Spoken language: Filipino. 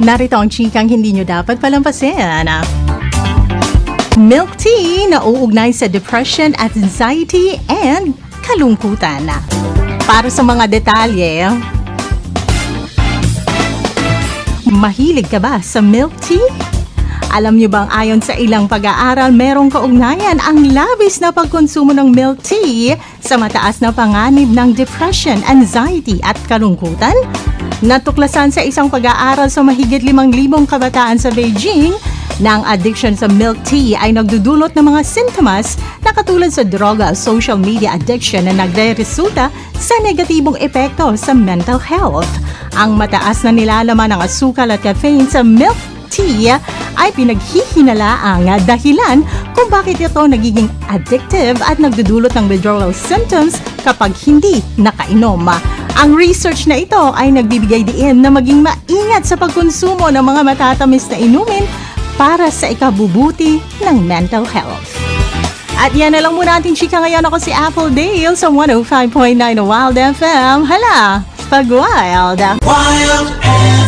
Narito ang chikang hindi nyo dapat palampasin. Milk tea na uugnay sa depression at anxiety and kalungkutan. Para sa mga detalye, mahilig ka ba sa milk tea? Alam niyo bang ayon sa ilang pag-aaral, merong kaugnayan ang labis na pagkonsumo ng milk tea sa mataas na panganib ng depression, anxiety at kalungkutan? Natuklasan sa isang pag-aaral sa mahigit 5,000 kabataan sa Beijing na ang addiction sa milk tea ay nagdudulot ng mga sintomas na katulad sa droga, social media addiction na nagre-resulta sa negatibong epekto sa mental health. Ang mataas na nilalaman ng asukal at caffeine sa milk tea ay pinaghihinalaang dahilan kung bakit ito nagiging addictive at nagdudulot ng withdrawal symptoms kapag hindi nakainom. Ang research na ito ay nagbibigay diin na maging maingat sa pagkonsumo ng mga matatamis na inumin para sa ikabubuti ng mental health. At yan na lang muna ating chika ngayon. Ako si Apple Dale sa 105.9 Wild FM. Hala, pag-wild! Wild FM.